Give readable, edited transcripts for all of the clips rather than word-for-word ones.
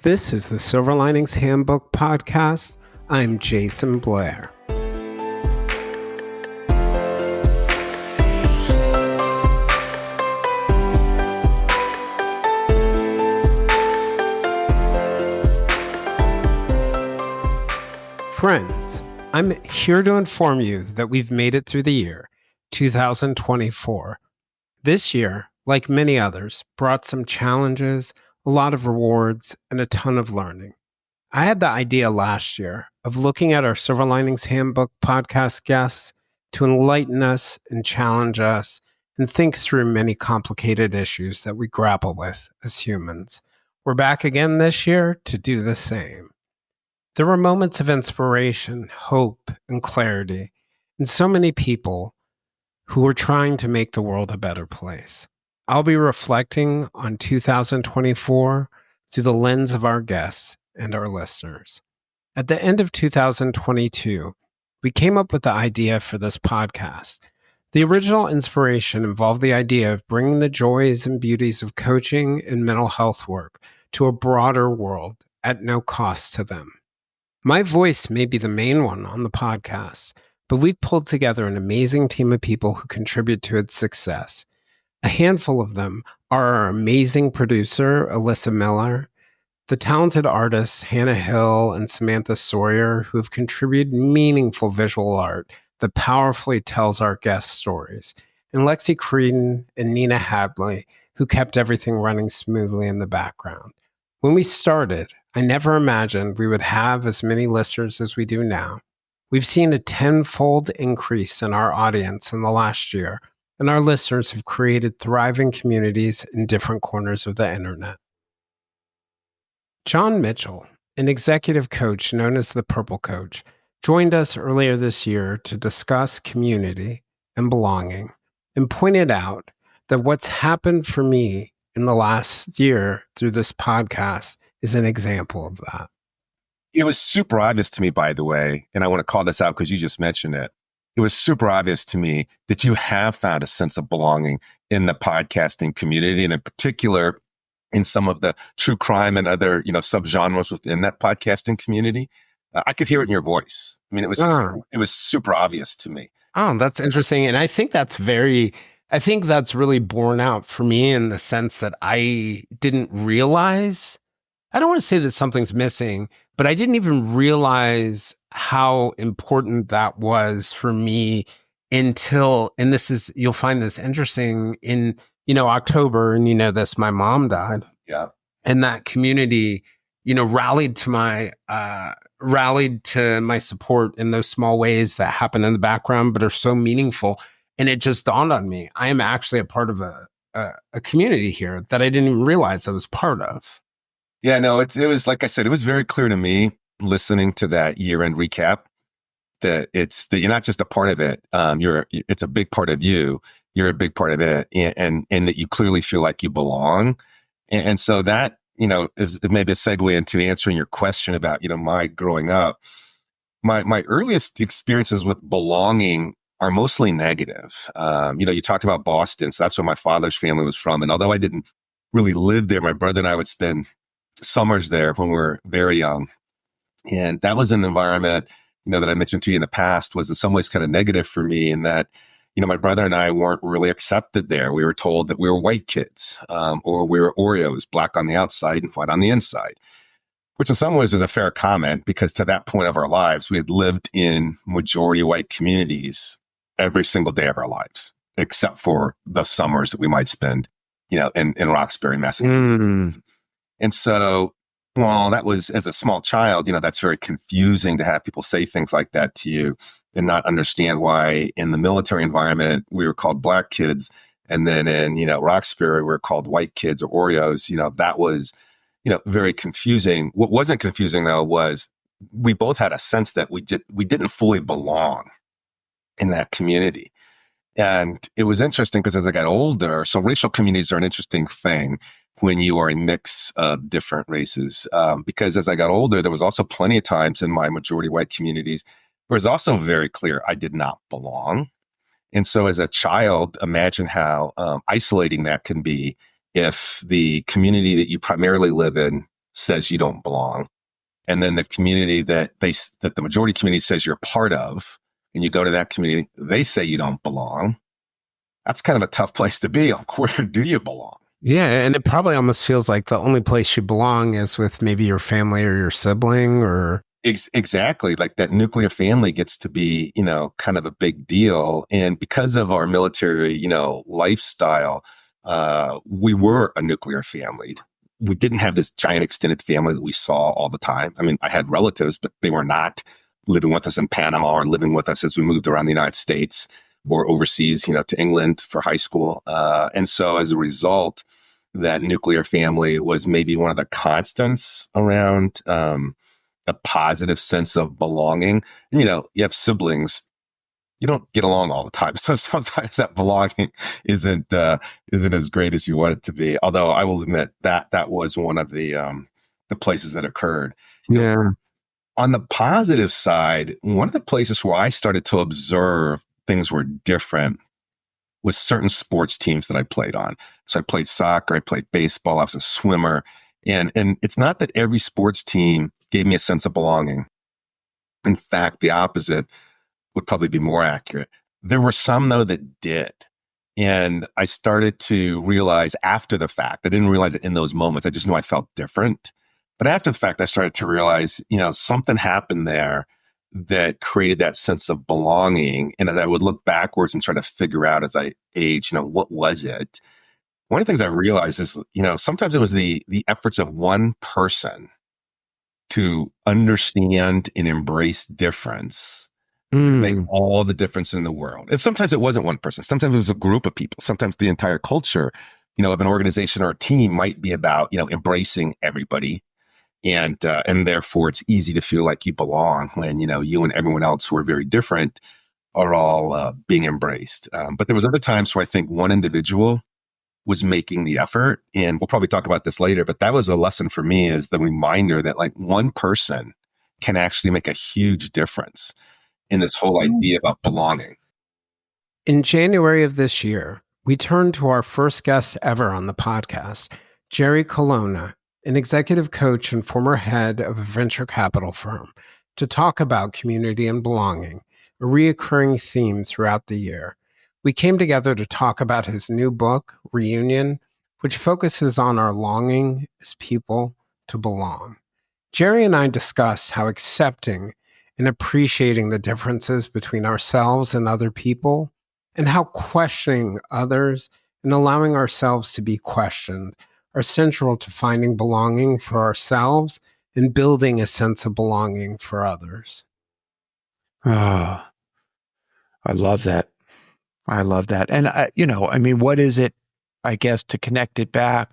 This is the Silver Linings Handbook podcast. I'm Jason Blair. Friends, I'm here to inform you that we've made it through the year, 2024. This year, like many others, brought some challenges, a lot of rewards, and a ton of learning. I had the idea last year of looking at our Silver Linings Handbook podcast guests to enlighten us and challenge us and think through many complicated issues that we grapple with as humans. We're back again this year to do the same. There were moments of inspiration, hope, and clarity, and so many people who were trying to make the world a better place. I'll be reflecting on 2024 through the lens of our guests and our listeners. At the end of 2022, we came up with the idea for this podcast. The original inspiration involved the idea of bringing the joys and beauties of coaching and mental health work to a broader world at no cost to them. My voice may be the main one on the podcast, but we've pulled together an amazing team of people who contribute to its success. A handful of them are our amazing producer, Alyssa Miller, the talented artists, Hannah Hill and Samantha Sawyer, who have contributed meaningful visual art that powerfully tells our guest stories, and Lexi Creedon and Nina Hadley, who kept everything running smoothly in the background. When we started, I never imagined we would have as many listeners as we do now. We've seen a tenfold increase in our audience in the last year, and our listeners have created thriving communities in different corners of the internet. John Mitchell, an executive coach known as the Purple Coach, joined us earlier this year to discuss community and belonging, and pointed out that what's happened for me in the last year through this podcast is an example of that. It was super obvious to me, by the way, and I want to call this out because you just mentioned it. It was super obvious to me that you have found a sense of belonging in the podcasting community, and in particular, in some of the true crime and other, subgenres within that podcasting community. I could hear it in your voice. I mean, it was super obvious to me. Oh, that's interesting. And I think that's really borne out for me in the sense that I didn't realize, I don't want to say that something's missing, but I didn't even realize how important that was for me until, and you'll find this interesting, in, October, and my mom died. Yeah. And that community, rallied to my support in those small ways that happen in the background, but are so meaningful. And it just dawned on me, I am actually a part of a community here that I didn't even realize I was part of. Yeah, no, it was, like I said, it was very clear to me listening to that year-end recap that you're not just a part of it. It's a big part of you. You're a big part of it, and that you clearly feel like you belong. And so that, is maybe a segue into answering your question about, my growing up. My earliest experiences with belonging are mostly negative. You talked about Boston, so that's where my father's family was from. And although I didn't really live there, my brother and I would spend summers there when we were very young. And that was an environment, that I mentioned to you in the past, was in some ways kind of negative for me, in that, my brother and I weren't really accepted there. We were told that we were white kids, or we were Oreos, black on the outside and white on the inside, which in some ways was a fair comment, because to that point of our lives, we had lived in majority white communities every single day of our lives, except for the summers that we might spend, in Roxbury, Massachusetts. And so, well, that was, as a small child, that's very confusing to have people say things like that to you and not understand why in the military environment we were called black kids, and then in, Roxbury we were called white kids or Oreos. That was, very confusing. What wasn't confusing, though, was we both had a sense that we didn't fully belong in that community. And it was interesting because as I got older, so racial communities are an interesting thing when you are a mix of different races. Because as I got older, there was also plenty of times in my majority white communities where it was also very clear I did not belong. And so as a child, imagine how isolating that can be if the community that you primarily live in says you don't belong. And then the community that the majority community says you're part of, and you go to that community, they say you don't belong. That's kind of a tough place to be. Like, where do you belong? Yeah, and it probably almost feels like the only place you belong is with maybe your family or your sibling or... Exactly. Like that nuclear family gets to be, kind of a big deal. And because of our military, lifestyle, we were a nuclear family. We didn't have this giant extended family that we saw all the time. I mean, I had relatives, but they were not living with us in Panama or living with us as we moved around the United States or overseas, to England for high school. And so as a result, that nuclear family was maybe one of the constants around a positive sense of belonging. And, you have siblings, you don't get along all the time. So sometimes that belonging isn't as great as you want it to be. Although I will admit that was one of the places that occurred. Yeah. On the positive side, one of the places where I started to observe things were different was certain sports teams that I played on. So I played soccer, I played baseball, I was a swimmer. And it's not that every sports team gave me a sense of belonging. In fact, the opposite would probably be more accurate. There were some, though, that did. And I started to realize after the fact, I didn't realize it in those moments. I just knew I felt different. But after the fact, I started to realize, something happened there that created that sense of belonging. And as I would look backwards and try to figure out as I aged, what was it? One of the things I realized is, sometimes it was the efforts of one person to understand and embrace difference make all the difference in the world. And sometimes it wasn't one person. Sometimes it was a group of people. Sometimes the entire culture, of an organization or a team might be about, embracing everybody. And therefore it's easy to feel like you belong when, you and everyone else who are very different are all being embraced. But there was other times where I think one individual was making the effort. And we'll probably talk about this later, but that was a lesson for me, is the reminder that like one person can actually make a huge difference in this whole idea about belonging. In January of this year, we turned to our first guest ever on the podcast, Jerry Colonna, an executive coach and former head of a venture capital firm, to talk about community and belonging, a reoccurring theme throughout the year. We came together to talk about his new book, Reunion, which focuses on our longing as people to belong. Jerry and I discussed how accepting and appreciating the differences between ourselves and other people, and how questioning others and allowing ourselves to be questioned are central to finding belonging for ourselves and building a sense of belonging for others. Oh, I love that. I love that. And, what is it, I guess, to connect it back?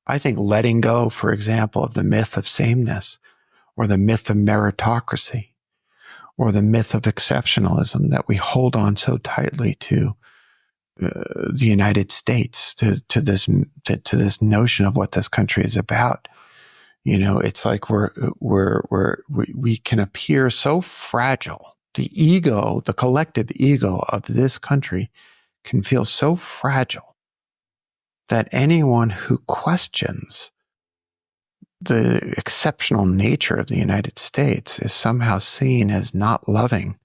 I think letting go, for example, of the myth of sameness or the myth of meritocracy or the myth of exceptionalism that we hold on so tightly to the United States, to this notion of what this country is about. It's like we can appear so fragile. The ego, the collective ego of this country can feel so fragile that anyone who questions the exceptional nature of the United States is somehow seen as not loving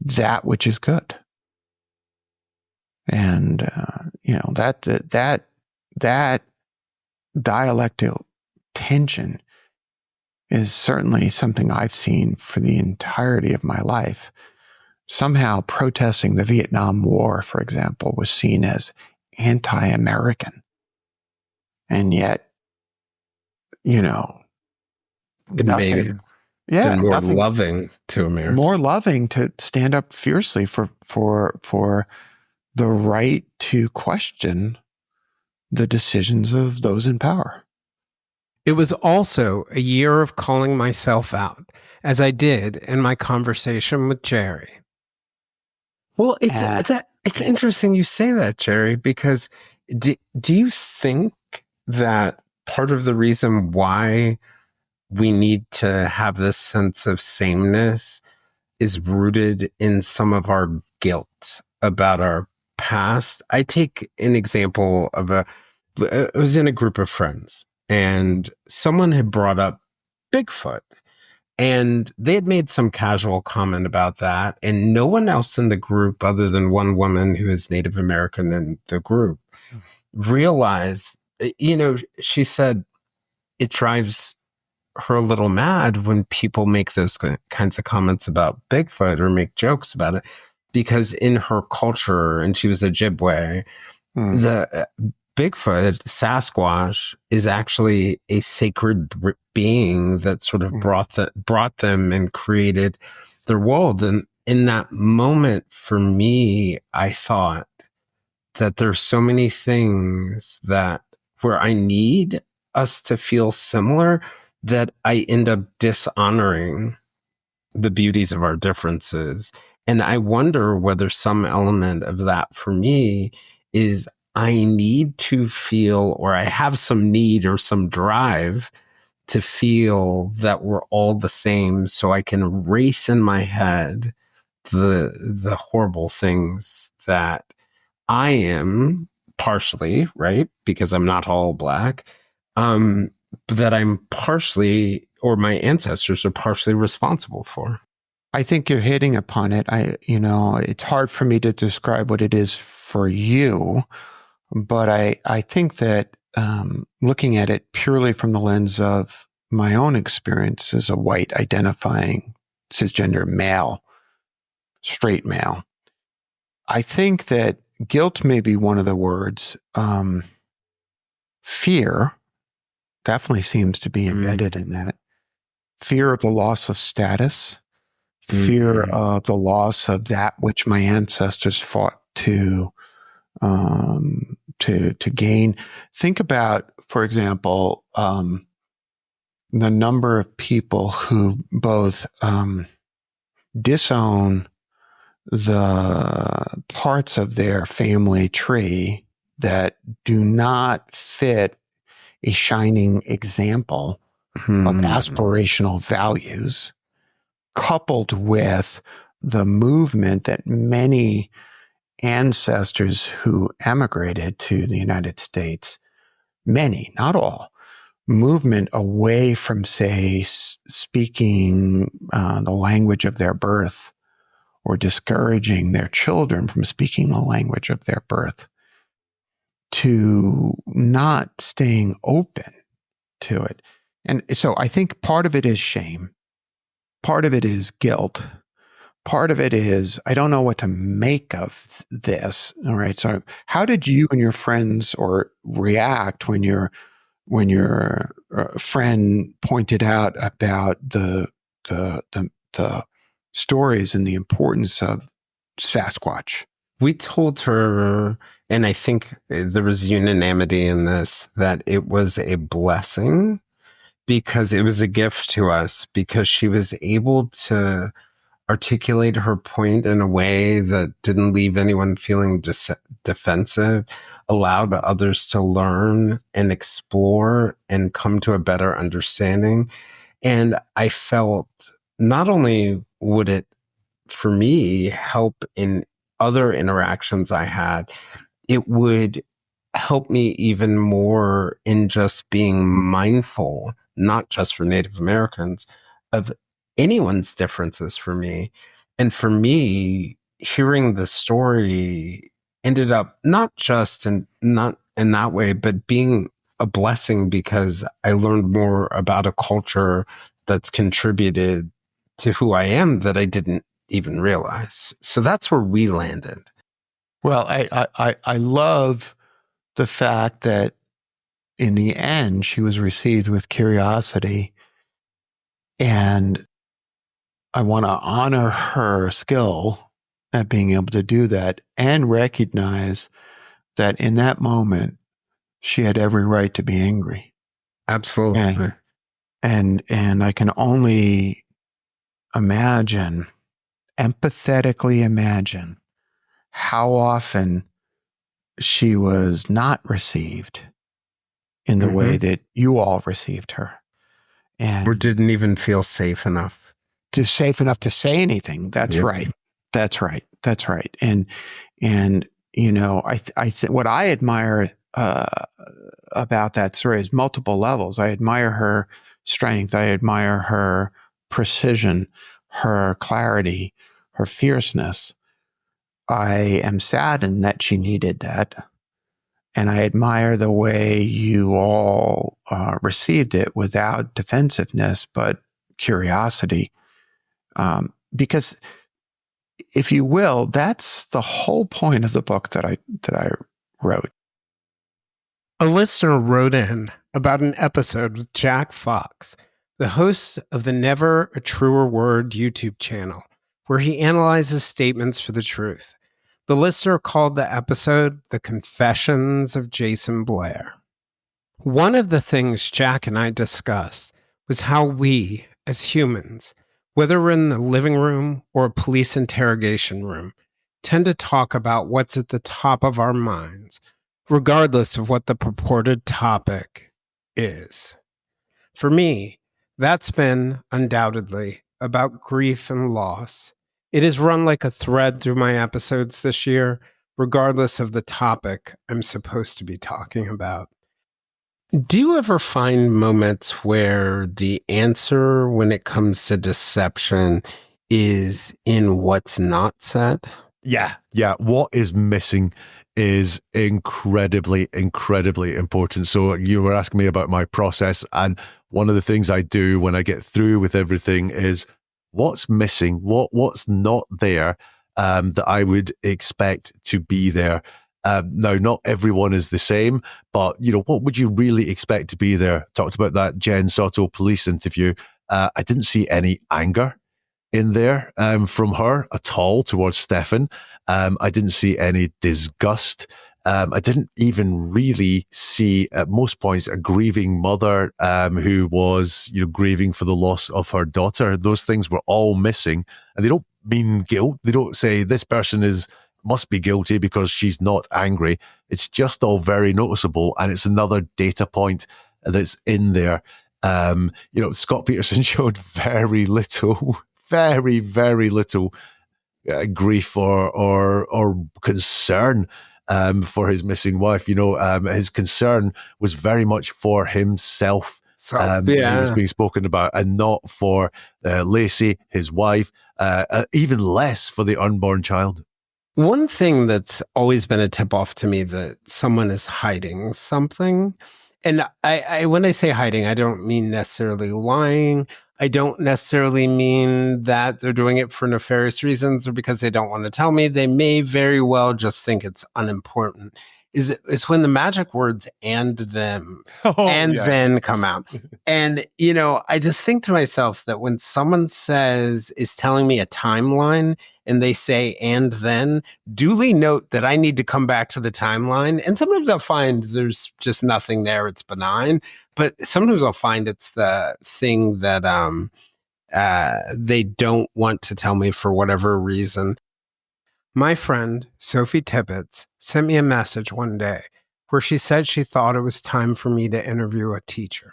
that which is good. And, that dialectical tension is certainly something I've seen for the entirety of my life. Somehow protesting the Vietnam War, for example, was seen as anti-American. And yet, Nothing more loving to America. More loving to stand up fiercely for the right to question the decisions of those in power. It was also a year of calling myself out, as I did in my conversation with Jerry. Well, it's interesting you say that, Jerry, because do you think that part of the reason why we need to have this sense of sameness is rooted in some of our guilt about our past? I take an example of I was in a group of friends, and someone had brought up Bigfoot. And they had made some casual comment about that. And no one else in the group, other than one woman who is Native American in the group, realized, she said it drives her a little mad when people make those kinds of comments about Bigfoot or make jokes about it, because in her culture, and she was Ojibwe, the Bigfoot, Sasquatch, is actually a sacred being that sort of brought them and created their world. And in that moment, for me, I thought that there's so many things that where I need us to feel similar that I end up dishonoring the beauties of our differences. And I wonder whether some element of that for me is I need to feel, or I have some need or some drive to feel that we're all the same, so I can erase in my head the horrible things that I am partially, right? Because I'm not all Black, that I'm partially, or my ancestors are partially responsible for. I think you're hitting upon it. It's hard for me to describe what it is for you, but I think that looking at it purely from the lens of my own experience as a white identifying cisgender male, straight male, I think that guilt may be one of the words. Fear definitely seems to be embedded in that. Fear of the loss of status, fear of the loss of that which my ancestors fought to gain. Think about, for example, the number of people who both disown the parts of their family tree that do not fit a shining example of aspirational values, coupled with the movement that many ancestors who emigrated to the United States, many, not all, movement away from, say, speaking the language of their birth, or discouraging their children from speaking the language of their birth, to not staying open to it. And so I think part of it is shame. Part of it is guilt. Part of it is, I don't know what to make of this. All right. So how did you and your friends react when your friend pointed out about the stories and the importance of Sasquatch? We told her, and I think there was unanimity in this, that it was a blessing, because it was a gift to us, because she was able to articulate her point in a way that didn't leave anyone feeling defensive, allowed others to learn and explore and come to a better understanding. And I felt not only would it, for me, help in other interactions I had, it would help me even more in just being mindful, not just for Native Americans, of anyone's differences for me. And for me, hearing the story ended up not in that way, but being a blessing, because I learned more about a culture that's contributed to who I am that I didn't even realize. So that's where we landed. Well, I love the fact that in the end, she was received with curiosity, and I want to honor her skill at being able to do that, and recognize that in that moment, she had every right to be angry. Absolutely. And I can only imagine, empathetically imagine, how often she was not received in the way that you all received her. Or didn't even feel safe enough. Safe enough to say anything. That's right. That's right. And what I admire about that story is multiple levels. I admire her strength. I admire her precision, her clarity, her fierceness. I am saddened that she needed that. And I admire the way you all received it without defensiveness, but curiosity. Because if you will, that's the whole point of the book that I wrote. A listener wrote in about an episode with Jack Fox, the host of the Never a Truer Word YouTube channel, where he analyzes statements for the truth. The listener called the episode The Confessions of Jason Blair. One of the things Jack and I discussed was how we, as humans, whether we're in the living room or a police interrogation room, tend to talk about what's at the top of our minds, regardless of what the purported topic is. For me, that's been, undoubtedly, about grief and loss. It has run like a thread through my episodes this year, regardless of the topic I'm supposed to be talking about. Do you ever find moments where the answer when it comes to deception is in what's not said? Yeah. What is missing is incredibly important. So you were asking me about my process, and one of the things I do when I get through with everything is what's missing, what's not there that I would expect to be there. Now, not everyone is the same, but what would you really expect to be there? Talked about that Jen Soto police interview. I didn't see any anger in there from her at all towards Stefan. I didn't see any disgust. I didn't even really see, at most points, a grieving mother who was, grieving for the loss of her daughter. Those things were all missing, and they don't mean guilt. They don't say this person must be guilty because she's not angry. It's just all very noticeable, and it's another data point that's in there. Scott Peterson showed very little, very, very little grief or concern for his missing wife. His concern was very much for himself. He was being spoken about, and not for Lacey, his wife, even less for the unborn child. One thing that's always been a tip-off to me that someone is hiding something, and I when I say hiding, I don't mean necessarily lying. I don't necessarily mean that they're doing it for nefarious reasons or because they don't want to tell me. They may very well just think it's unimportant. Is when the magic words "and them" then come out. And, I just think to myself that when someone is telling me a timeline and they say "and then," duly note that I need to come back to the timeline. And sometimes I'll find there's just nothing there. It's benign. But sometimes I'll find it's the thing that they don't want to tell me for whatever reason. My friend, Sophie Tibbetts, sent me a message one day where she said she thought it was time for me to interview a teacher.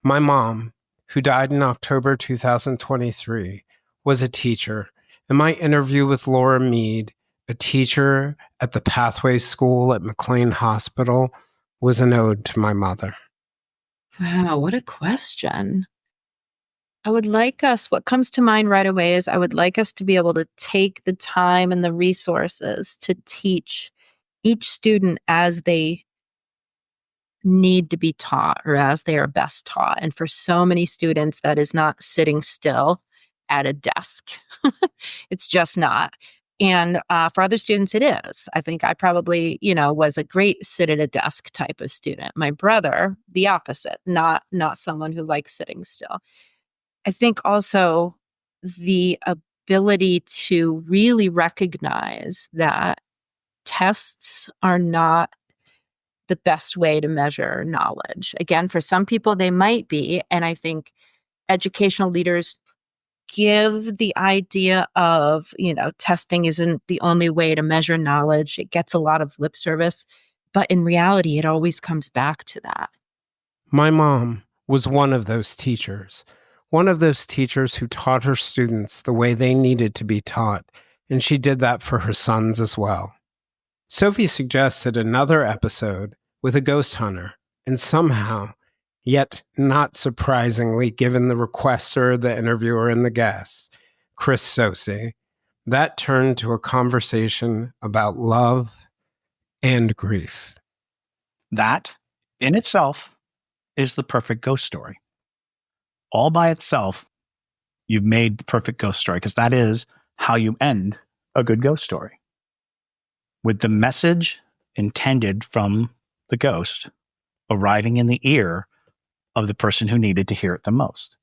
My mom, who died in October 2023, was a teacher, and my interview with Laura Mead, a teacher at the Pathways School at McLean Hospital, was an ode to my mother. Wow, what a question. What comes to mind right away is I would like us to be able to take the time and the resources to teach each student as they need to be taught or as they are best taught. And for so many students, that is not sitting still at a desk. It's just not. And for other students, it is. I think I probably, was a great sit at a desk type of student. My brother, the opposite, not someone who likes sitting still. I think also the ability to really recognize that tests are not the best way to measure knowledge. Again, for some people, they might be. And I think educational leaders give the idea of, testing isn't the only way to measure knowledge. It gets a lot of lip service. But in reality, it always comes back to that. My mom was one of those teachers. One of those teachers who taught her students the way they needed to be taught, and she did that for her sons as well. Sophie suggested another episode with a ghost hunter, and somehow, yet not surprisingly given the requester, the interviewer, and the guest, Chris Sosi, that turned to a conversation about love and grief. That, in itself, is the perfect ghost story. All by itself, you've made the perfect ghost story, because that is how you end a good ghost story. With the message intended from the ghost arriving in the ear of the person who needed to hear it the most.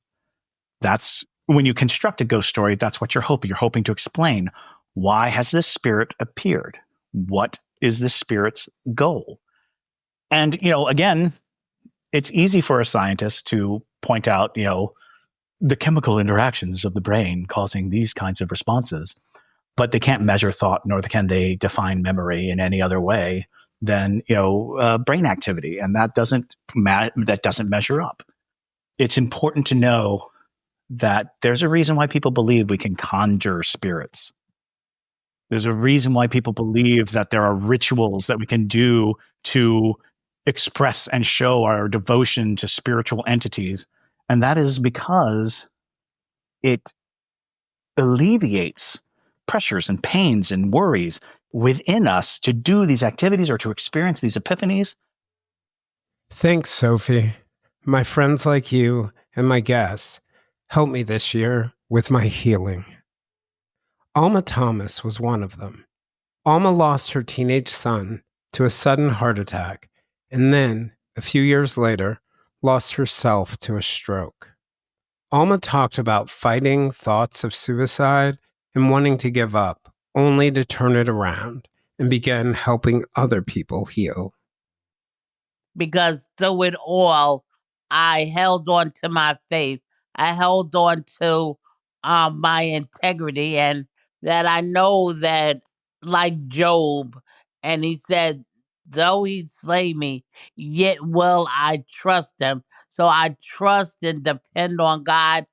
That's when you construct a ghost story, that's what you're hoping. You're hoping to explain, why has this spirit appeared? What is this spirit's goal? And, again, it's easy for a scientist to point out, the chemical interactions of the brain causing these kinds of responses, but they can't measure thought, nor can they define memory in any other way than, brain activity. And that doesn't measure up. It's important to know that there's a reason why people believe we can conjure spirits. There's a reason why people believe that there are rituals that we can do to express and show our devotion to spiritual entities. And that is because it alleviates pressures and pains and worries within us to do these activities or to experience these epiphanies. Thanks, Sophie. My friends like you and my guests helped me this year with my healing. Alma Thomas was one of them. Alma lost her teenage son to a sudden heart attack, and then, a few years later, lost herself to a stroke. Alma talked about fighting thoughts of suicide and wanting to give up, only to turn it around and begin helping other people heal. Because through it all, I held on to my faith. I held on to my integrity, and that I know that, like Job, and he said, though he slay me, yet will I trust him. So I trust and depend on God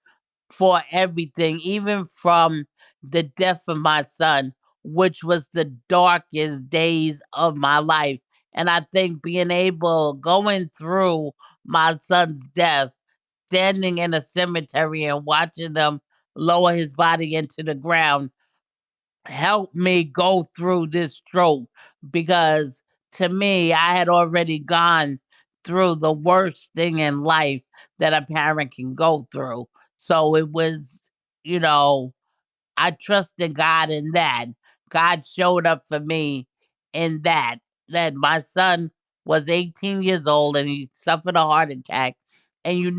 for everything, even from the death of my son, which was the darkest days of my life. And I think going through my son's death, standing in a cemetery and watching them lower his body into the ground, helped me go through this stroke, because to me, I had already gone through the worst thing in life that a parent can go through. So it was, I trusted God in that. God showed up for me in that my son was 18 years old and he suffered a heart attack. And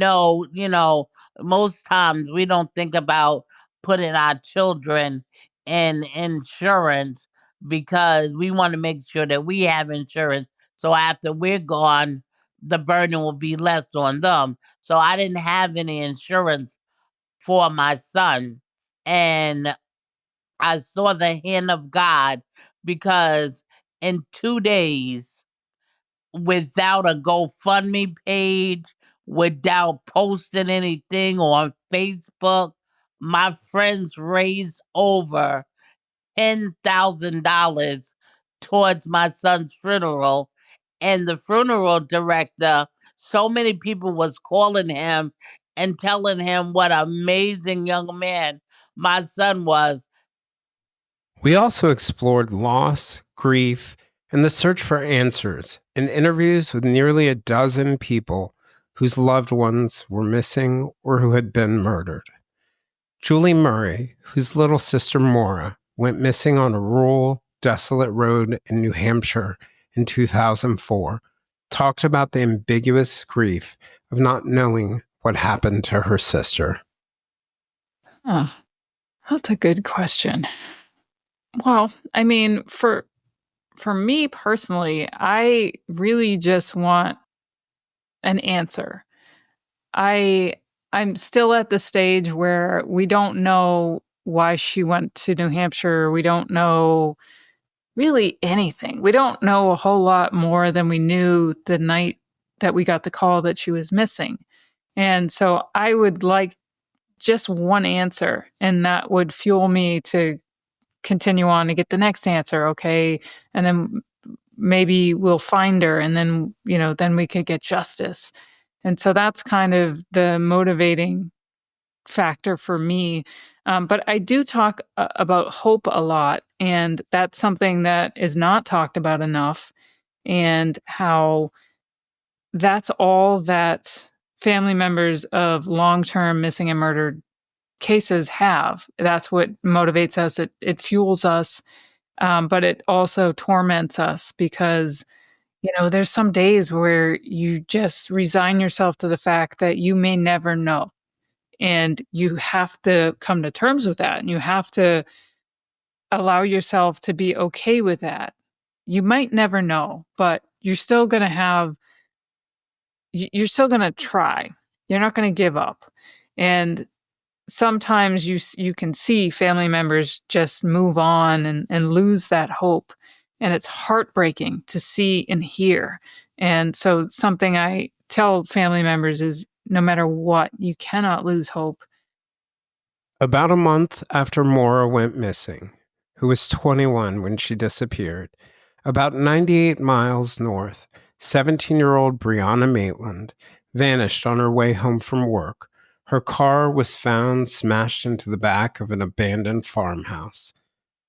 most times we don't think about putting our children in insurance, because we want to make sure that we have insurance. So after we're gone, the burden will be less on them. So I didn't have any insurance for my son. And I saw the hand of God, because in 2 days, without a GoFundMe page, without posting anything on Facebook, my friends raised over $10,000 towards my son's funeral. And the funeral director, so many people was calling him and telling him what an amazing young man my son was. We also explored loss, grief, and the search for answers in interviews with nearly a dozen people whose loved ones were missing or who had been murdered. Julie Murray, whose little sister Maura went missing on a rural, desolate road in New Hampshire in 2004, talked about the ambiguous grief of not knowing what happened to her sister. That's a good question. Well, I mean, for me personally, I really just want an answer. I'm still at the stage where we don't know why she went to New Hampshire. We don't know really anything. We don't know a whole lot more than we knew the night that we got the call that she was missing. And so I would like just one answer, and that would fuel me to continue on to get the next answer. Okay. And then maybe we'll find her and then, then we could get justice. And so that's kind of the motivating factor for me. But I do talk about hope a lot, and that's something that is not talked about enough, and how that's all that family members of long-term missing and murdered cases have. That's what motivates us. It fuels us, but it also torments us because, there's some days where you just resign yourself to the fact that you may never know. And you have to come to terms with that. And you have to allow yourself to be okay with that. You might never know, but you're still going to try. You're not going to give up. And sometimes you can see family members just move on and lose that hope. And it's heartbreaking to see and hear. And so something I tell family members is, no matter what, you cannot lose hope. About a month after Maura went missing, who was 21 when she disappeared, about 98 miles north, 17-year-old Brianna Maitland vanished on her way home from work. Her car was found smashed into the back of an abandoned farmhouse.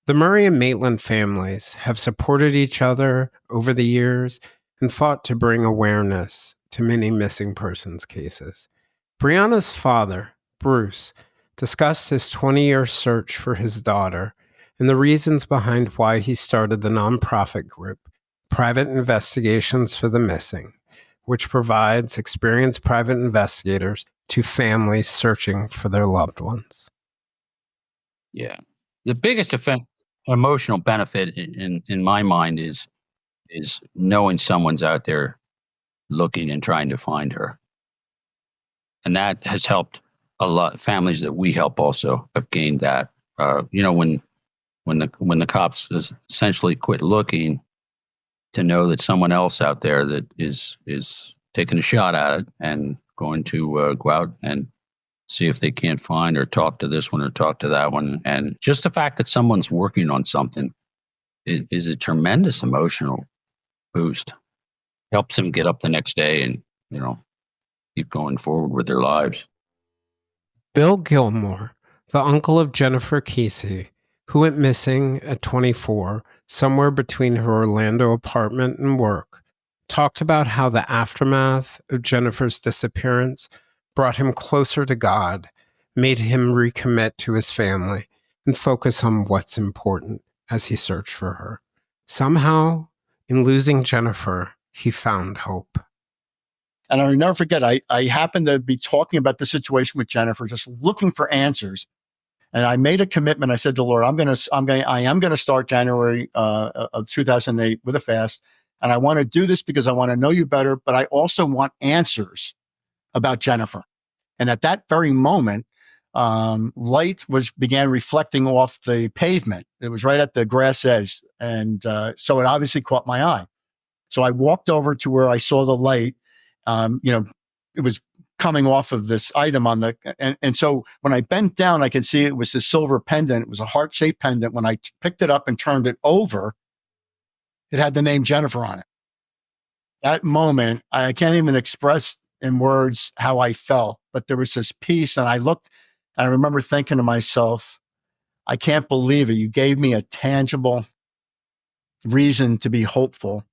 The Murray and Maitland families have supported each other over the years and fought to bring awareness to many missing persons cases. Brianna's father, Bruce, discussed his 20-year search for his daughter and the reasons behind why he started the nonprofit group, Private Investigations for the Missing, which provides experienced private investigators to families searching for their loved ones. Yeah. The biggest emotional benefit in my mind is knowing someone's out there looking and trying to find her. And that has helped a lot. Families that we help also have gained that. When the cops essentially quit looking, to know that someone else out there that is taking a shot at it and going to go out and see if they can't find or talk to this one or talk to that one. And just the fact that someone's working on something is a tremendous emotional boost. Helps them get up the next day and, keep going forward with their lives. Bill Gilmour, the uncle of Jennifer Casey, who went missing at 24, somewhere between her Orlando apartment and work, talked about how the aftermath of Jennifer's disappearance brought him closer to God, made him recommit to his family, and focus on what's important as he searched for her. Somehow, in losing Jennifer, he found hope. And I'll never forget, I happened to be talking about the situation with Jennifer, just looking for answers. And I made a commitment. I said to the Lord, I am going to start January of 2008 with a fast. And I want to do this because I want to know you better, but I also want answers about Jennifer. And at that very moment, light began reflecting off the pavement. It was right at the grass edge. And so it obviously caught my eye. So I walked over to where I saw the light. It was coming off of this item and so when I bent down, I could see it was this silver pendant. It was a heart-shaped pendant. When I picked it up and turned it over, it had the name Jennifer on it. That moment, I can't even express in words how I felt, but there was this peace. And I looked, and I remember thinking to myself, I can't believe it. You gave me a tangible reason to be hopeful.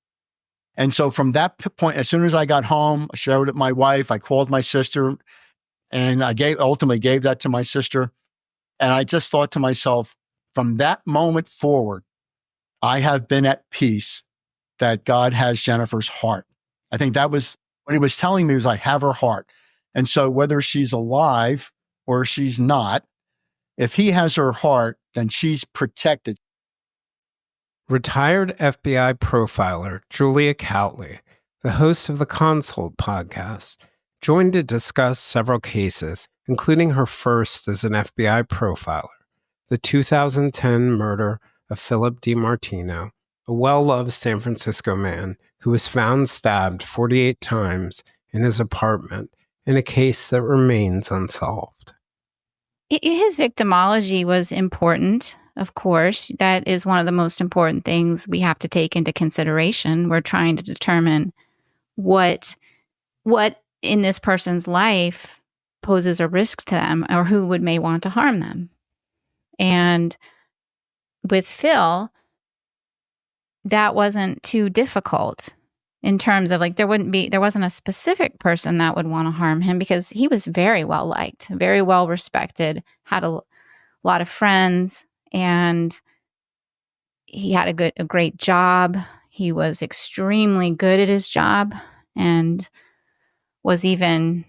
And so from that point, as soon as I got home, I shared it with my wife, I called my sister, and I ultimately gave that to my sister. And I just thought to myself, from that moment forward, I have been at peace that God has Jennifer's heart. I think that was what he was telling me, was I have her heart. And so whether she's alive or she's not, if he has her heart, then she's protected. Retired FBI profiler Julia Cowley, the host of the Consult podcast, joined to discuss several cases, including her first as an FBI profiler, the 2010 murder of Philip DiMartino, a well-loved San Francisco man who was found stabbed 48 times in his apartment in a case that remains unsolved. His victimology was important, of course. That is one of the most important things we have to take into consideration. We're trying to determine what in this person's life poses a risk to them or who may want to harm them. And with Phil, that wasn't too difficult in terms of like there wasn't a specific person that would want to harm him because he was very well liked, very well respected, had a lot of friends, and he had a great job. He was extremely good at his job and was even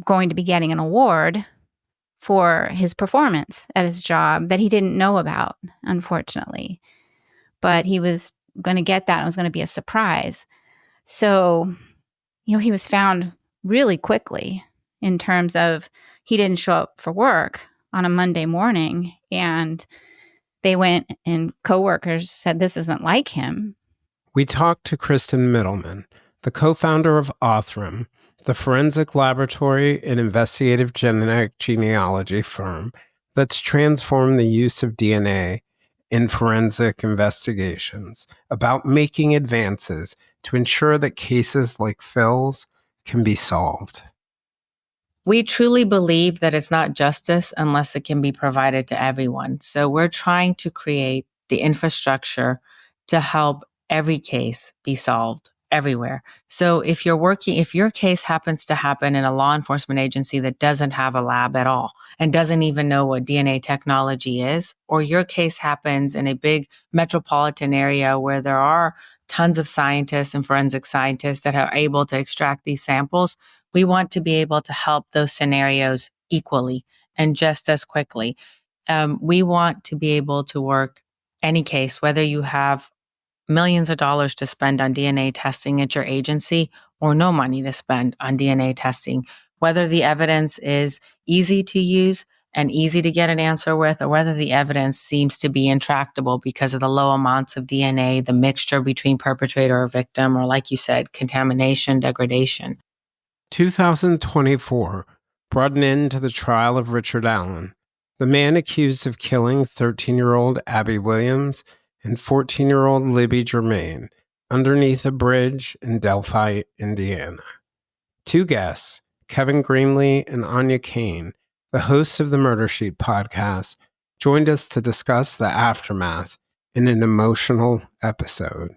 going to be getting an award for his performance at his job that he didn't know about, unfortunately. But he was going to get that. And it was going to be a surprise. So, he was found really quickly in terms of he didn't show up for work on a Monday morning, and they went and coworkers said this isn't like him. We talked to Kristen Mittelman, the co-founder of Othram, the forensic laboratory and investigative genetic genealogy firm that's transformed the use of DNA in forensic investigations, about making advances to ensure that cases like Phil's can be solved. We truly believe that it's not justice unless it can be provided to everyone. So we're trying to create the infrastructure to help every case be solved everywhere. So if your case happens to happen in a law enforcement agency that doesn't have a lab at all and doesn't even know what DNA technology is, or your case happens in a big metropolitan area where there are tons of scientists and forensic scientists that are able to extract these samples, we want to be able to help those scenarios equally and just as quickly. We want to be able to work any case, whether you have millions of dollars to spend on DNA testing at your agency or no money to spend on DNA testing, whether the evidence is easy to use and easy to get an answer with, or whether the evidence seems to be intractable because of the low amounts of DNA, the mixture between perpetrator or victim, or like you said, contamination, degradation. 2024 brought an end to the trial of Richard Allen, the man accused of killing 13-year-old Abby Williams and 14-year-old Libby Germain underneath a bridge in Delphi, Indiana. Two guests, Kevin Greenlee and Áine Cain, the hosts of the Murder Sheet podcast, joined us to discuss the aftermath in an emotional episode.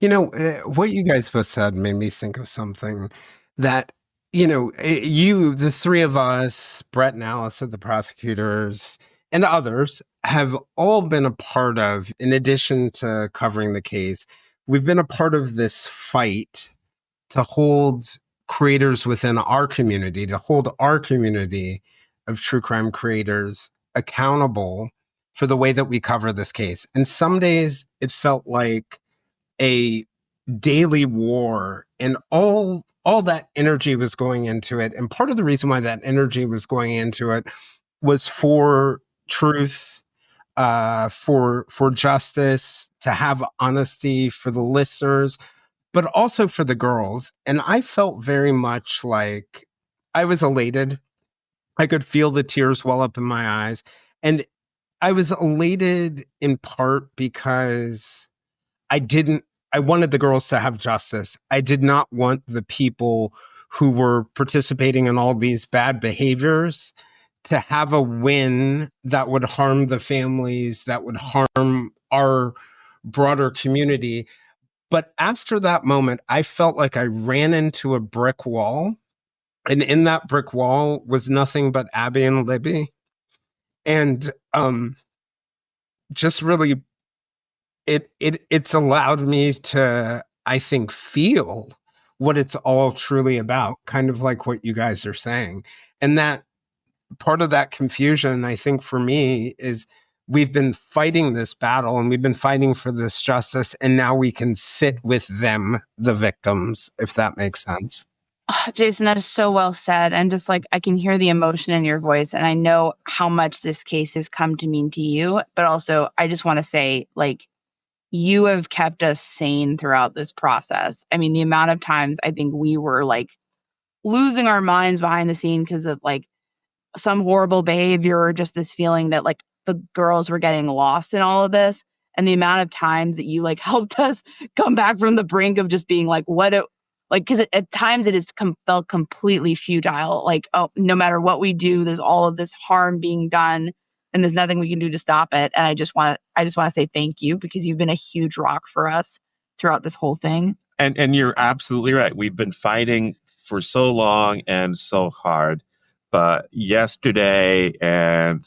What you guys both said made me think of something that, the three of us, Brett and Alice at the prosecutors, and others have all been a part of, in addition to covering the case, we've been a part of this fight to hold creators within our community, to hold our community of true crime creators accountable for the way that we cover this case. And some days it felt like a daily war, and all that energy was going into it. And part of the reason why that energy was going into it was for truth, for justice, to have honesty for the listeners, but also for the girls. And I felt very much like I was elated. I could feel the tears well up in my eyes. And I was elated in part because I wanted the girls to have justice. I did not want the people who were participating in all these bad behaviors to have a win that would harm the families, that would harm our broader community. But after that moment, I felt like I ran into a brick wall. And in that brick wall was nothing but Abby and Libby. And just really, it's allowed me to, I think, feel what it's all truly about, kind of like what you guys are saying. And that part of that confusion, I think, for me, is we've been fighting this battle and we've been fighting for this justice, and now we can sit with them, the victims, if that makes sense. Oh, Jason, that is so well said. And just like, I can hear the emotion in your voice, and I know how much this case has come to mean to you. But also, I just want to say, like, you have kept us sane throughout this process. I mean, the amount of times I think we were like losing our minds behind the scene because of like some horrible behavior or just this feeling that like the girls were getting lost in all of this. And the amount of times that you like helped us come back from the brink of just being like, because at times it has felt completely futile. Like, oh, no matter what we do, there's all of this harm being done and there's nothing we can do to stop it. And I just want to say thank you, because you've been a huge rock for us throughout this whole thing. And you're absolutely right. We've been fighting for so long and so hard. But yesterday and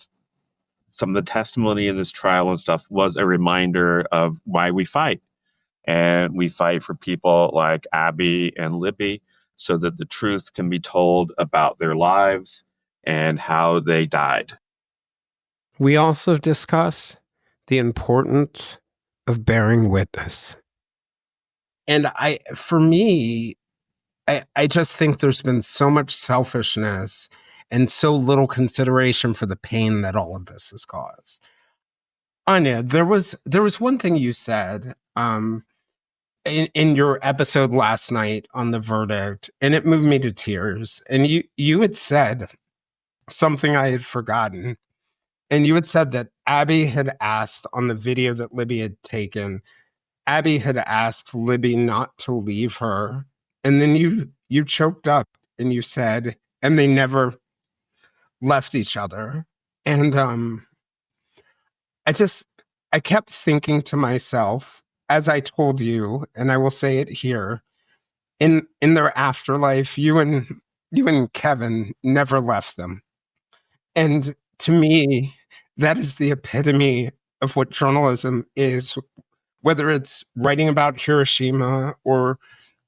some of the testimony in this trial and stuff was a reminder of why we fight. And we fight for people like Abby and Libby so that the truth can be told about their lives and how they died. We also discuss the importance of bearing witness. And for me, I just think there's been so much selfishness and so little consideration for the pain that all of this has caused. Áine, there was one thing you said in your episode last night on the verdict, and it moved me to tears. And you had said something I had forgotten. And you had said that Abby had asked on the video that Libby had taken, Abby had asked Libby not to leave her. And then you choked up and you said, and they never left each other. And I kept thinking to myself, as I told you, and I will say it here, in their afterlife, you and Kevin never left them. And to me, that is the epitome of what journalism is, whether it's writing about Hiroshima or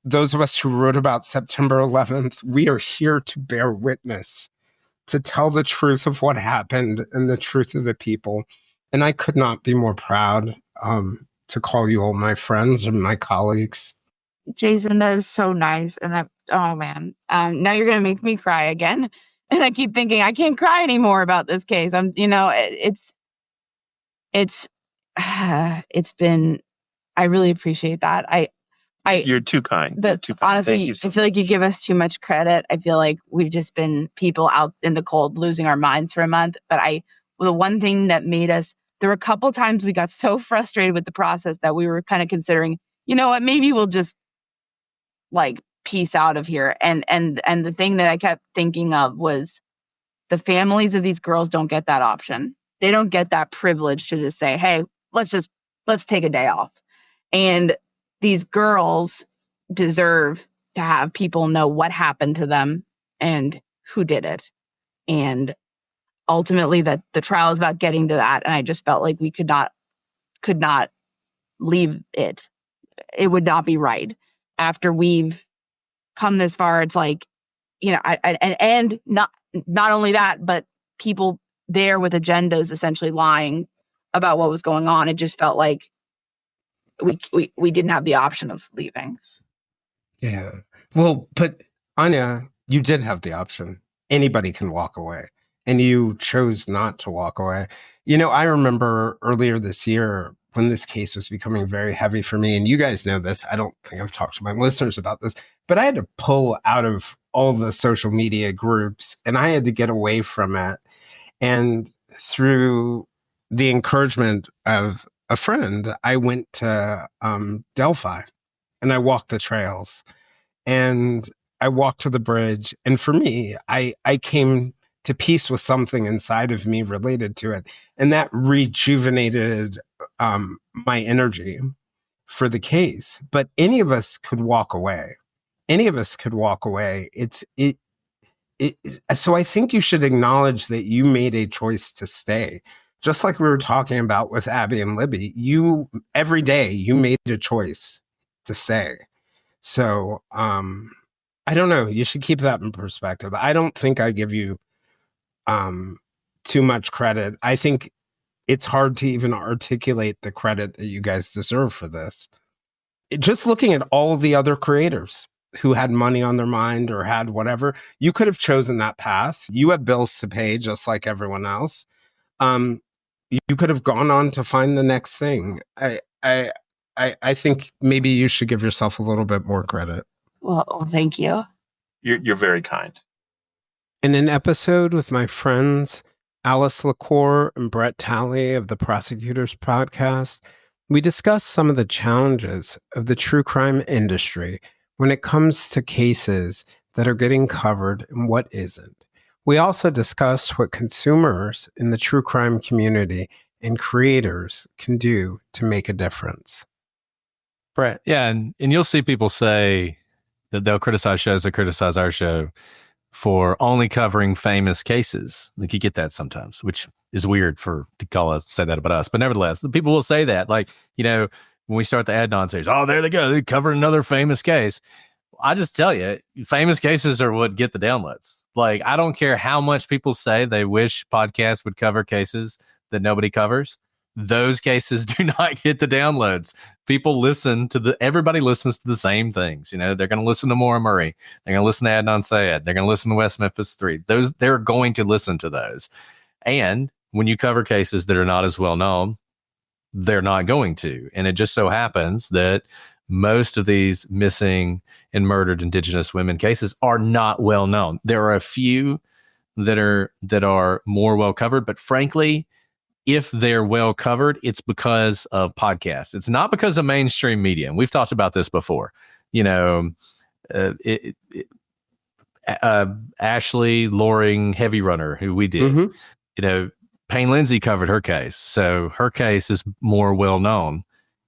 those of us who wrote about September 11th. We are here to bear witness, to tell the truth of what happened and the truth of the people. And I could not be more proud to call you all my friends and my colleagues. Jason, that is so nice. And oh man, now you're going to make me cry again. And I keep thinking I can't cry anymore about this case. It's been, I really appreciate that. You're too kind. Honestly, I feel like you give us too much credit. I feel like we've just been people out in the cold losing our minds for a month. But the one thing that made us, there were a couple times we got so frustrated with the process that we were kind of considering, you know what, maybe we'll just like peace out of here. And the thing that I kept thinking of was the families of these girls don't get that option. They don't get that privilege to just say, hey, let's take a day off. And these girls deserve to have people know what happened to them and who did it. And ultimately that the trial is about getting to that. And I just felt like we could not leave it. It would not be right. After we've come this far, it's like, you know, and not only that, but people there with agendas essentially lying about what was going on. It just felt like we didn't have the option of leaving. Yeah. Well, but Áine, you did have the option. Anybody can walk away. And you chose not to walk away. You know, I remember earlier this year when this case was becoming very heavy for me, and you guys know this, I don't think I've talked to my listeners about this, but I had to pull out of all the social media groups and I had to get away from it. And through the encouragement of a friend, I went to Delphi and I walked the trails and I walked to the bridge. And for me, I came to peace with something inside of me related to it. And that rejuvenated my energy for the case. But any of us could walk away. Any of us could walk away. So I think you should acknowledge that you made a choice to stay. Just like we were talking about with Abby and Libby, every day you made a choice to stay. So I don't know. You should keep that in perspective. I don't think I give you too much credit. I think it's hard to even articulate the credit that you guys deserve for this. Just looking at all the other creators who had money on their mind or had whatever, you could have chosen that path. You have bills to pay just like everyone else. You could have gone on to find the next thing. I think maybe you should give yourself a little bit more credit. Well, thank you. You're very kind. In an episode with my friends, Alice LaCour and Brett Talley of the Prosecutors Podcast, we discussed some of the challenges of the true crime industry when it comes to cases that are getting covered and what isn't. We also discussed what consumers in the true crime community and creators can do to make a difference. Brett, yeah, and you'll see people say that they'll criticize shows that criticize our show for only covering famous cases. Like, you get that sometimes, which is weird to say that about us. But nevertheless, the people will say that. Like, when we start the Adnan series, oh, there they go. They covered another famous case. I just tell you, famous cases are what get the downloads. Like, I don't care how much people say they wish podcasts would cover cases that nobody covers. Those cases do not get the downloads. People everybody listens to the same things. They're going to listen to Maura Murray. They're going to listen to Adnan Syed. They're going to listen to West Memphis 3. They're going to listen to those. And when you cover cases that are not as well known, they're not going to. And it just so happens that most of these missing and murdered Indigenous women cases are not well known. There are a few that are more well covered, but frankly, if they're well covered, it's because of podcasts. It's not because of mainstream media. And we've talked about this before. Ashley Loring Heavy Runner, who we did, Payne Lindsay covered her case. So her case is more well known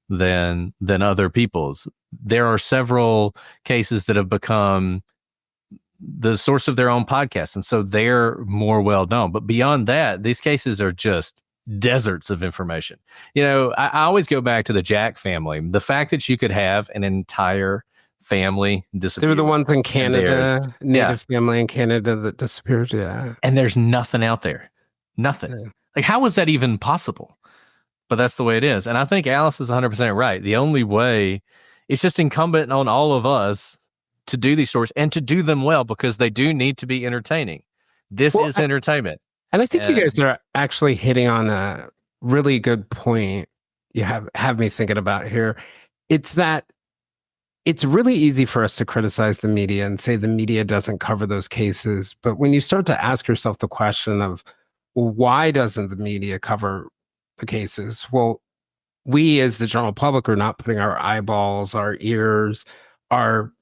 than other people's. There are several cases that have become the source of their own podcast. And so they're more well known. But beyond that, these cases are just deserts of information. I always go back to the Jack family. The fact that you could have an entire family disappear. They were the ones in Canada, Native family in Canada that disappeared. Yeah. And there's nothing out there. Nothing. Yeah. Like, how was that even possible? But that's the way it is. And I think Alice is 100% right. The only way, it's just incumbent on all of us to do these stories and to do them well, because they do need to be entertaining. This is entertainment. And I think you guys are actually hitting on a really good point you have me thinking about here. It's that it's really easy for us to criticize the media and say the media doesn't cover those cases. But when you start to ask yourself the question of, well, why doesn't the media cover the cases? Well, we as the general public are not putting our eyeballs, our ears, our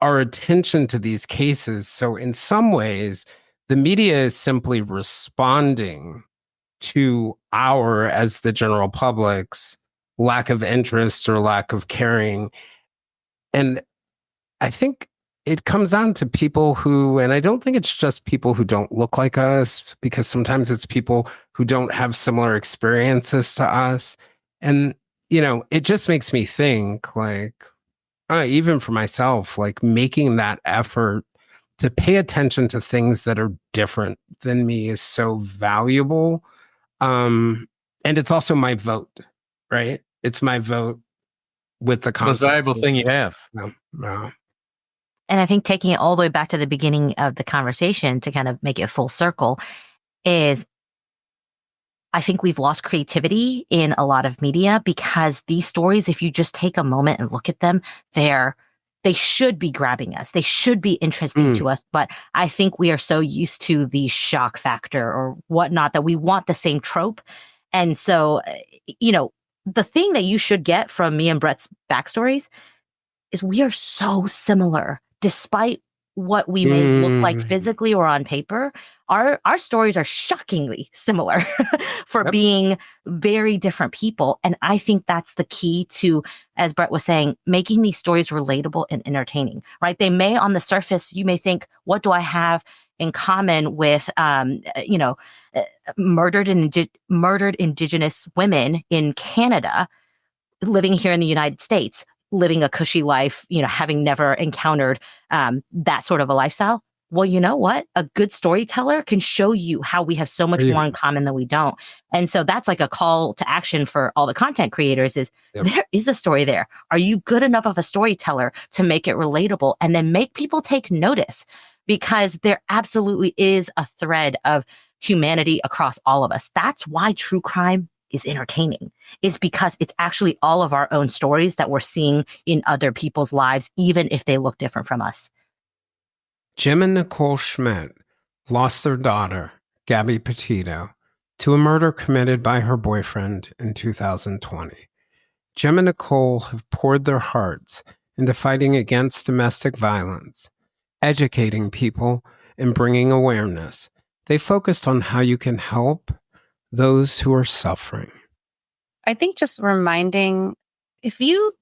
attention to these cases. So in some ways, the media is simply responding to as the general public's lack of interest or lack of caring. And I think it comes down to people who, and I don't think it's just people who don't look like us, because sometimes it's people who don't have similar experiences to us. And, it just makes me think, like, even for myself, like, making that effort to pay attention to things that are different than me is so valuable. And it's also my vote, right? It's my vote with the most valuable thing you have. No. And I think taking it all the way back to the beginning of the conversation to kind of make it full circle is, I think we've lost creativity in a lot of media, because these stories, if you just take a moment and look at them, they should be grabbing us. They should be interesting to us. But I think we are so used to the shock factor or whatnot that we want the same trope. And so, the thing that you should get from me and Brett's backstories is we are so similar, despite what we may look like physically or on paper. Our stories are shockingly similar for being very different people. And I think that's the key to, as Brett was saying, making these stories relatable and entertaining, right? They may, on the surface, you may think, what do I have in common with, murdered Indigenous women in Canada living here in the United States, living a cushy life, having never encountered that sort of a lifestyle. Well, you know what? A good storyteller can show you how we have so much more in common than we don't. And so that's like a call to action for all the content creators is there is a story there. Are you good enough of a storyteller to make it relatable and then make people take notice? Because there absolutely is a thread of humanity across all of us. That's why true crime is entertaining, is because it's actually all of our own stories that we're seeing in other people's lives, even if they look different from us. Jim and Nichole Schmidt lost their daughter, Gabby Petito, to a murder committed by her boyfriend in 2020. Jim and Nichole have poured their hearts into fighting against domestic violence, educating people, and bringing awareness. They focused on how you can help those who are suffering. I think just reminding, if you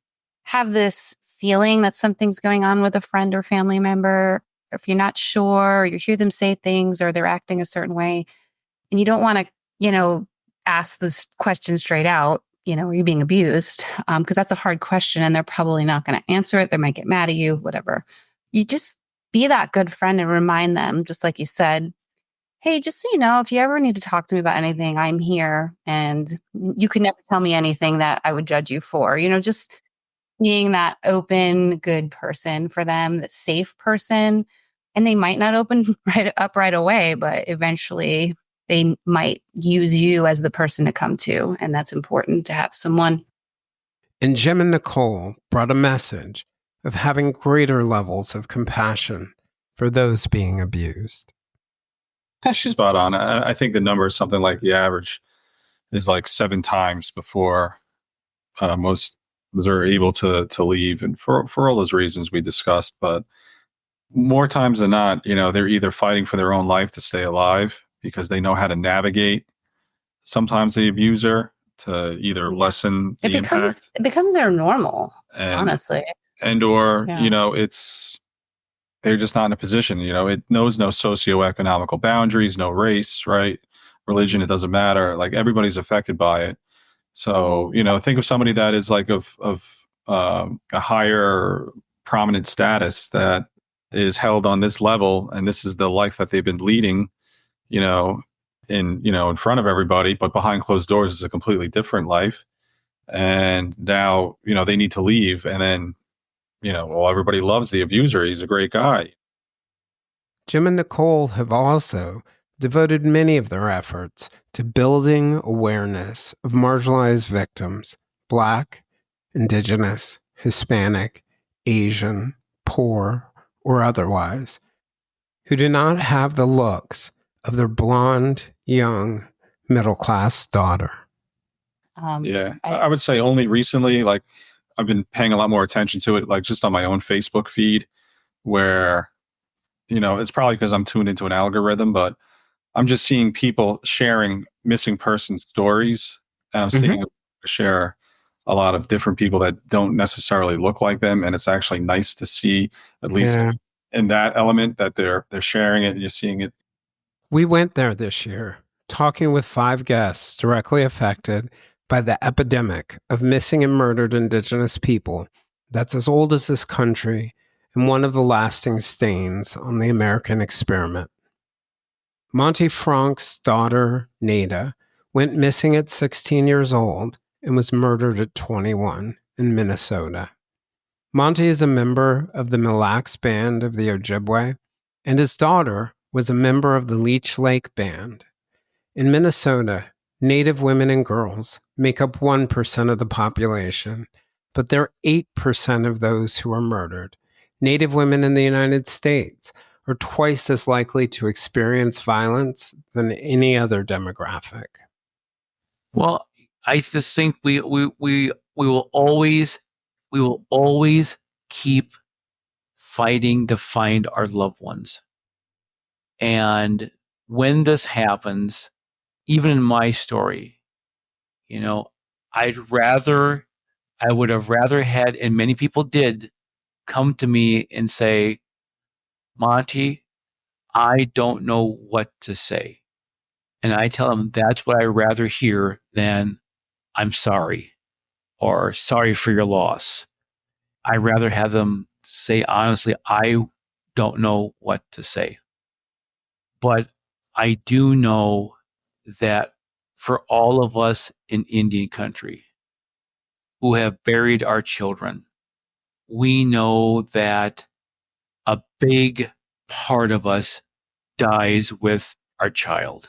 have this feeling that something's going on with a friend or family member, or if you're not sure, or you hear them say things or they're acting a certain way, and you don't want to, ask this question straight out, are you being abused? Because that's a hard question and they're probably not going to answer it. They might get mad at you, whatever. You just be that good friend and remind them, just like you said, hey, just so you know, if you ever need to talk to me about anything, I'm here and you can never tell me anything that I would judge you for. Just being that open, good person for them, that safe person. And they might not open right away, but eventually they might use you as the person to come to. And that's important to have someone. And Jim and Nichole brought a message of having greater levels of compassion for those being abused. Yeah, she's spot on. I think the number is something like the average is like 7 times before most are able to leave, and for all those reasons we discussed. But more times than not, they're either fighting for their own life to stay alive because they know how to navigate sometimes the abuser to either lessen the impact. It becomes their normal, honestly. Or they're just not in a position, it knows no socioeconomical boundaries, no race, right? Religion, it doesn't matter. Like, everybody's affected by it. So, think of somebody that is like of a higher prominent status that is held on this level, and this is the life that they've been leading, in front of everybody, but behind closed doors is a completely different life. And now, they need to leave, and then everybody loves the abuser. He's a great guy. Jim and Nichole have also devoted many of their efforts to building awareness of marginalized victims, Black, Indigenous, Hispanic, Asian, poor, or otherwise, who do not have the looks of their blonde, young, middle-class daughter. I would say only recently, like, I've been paying a lot more attention to it, like just on my own Facebook feed, where, it's probably because I'm tuned into an algorithm, but I'm just seeing people sharing missing person stories. And I'm seeing share a lot of different people that don't necessarily look like them. And it's actually nice to see, at least in that element, that they're sharing it and you're seeing it. We went there this year, talking with 5 guests directly affected by the epidemic of missing and murdered Indigenous people that's as old as this country and one of the lasting stains on the American experiment. Monte Fronk's daughter, Nada, went missing at 16 years old and was murdered at 21 in Minnesota. Monte is a member of the Mille Lacs Band of the Ojibwe, and his daughter was a member of the Leech Lake Band. In Minnesota, Native women and girls make up 1% of the population, but they're 8% of those who are murdered. Native women in the United States are twice as likely to experience violence than any other demographic. Well, I just think we will always keep fighting to find our loved ones. And when this happens, even in my story, I would have rather had, and many people did, come to me and say, Monty, I don't know what to say. And I tell them that's what I'd rather hear than I'm sorry or sorry for your loss. I'd rather have them say, honestly, I don't know what to say. But I do know that for all of us in Indian country who have buried our children, we know that a big part of us dies with our child.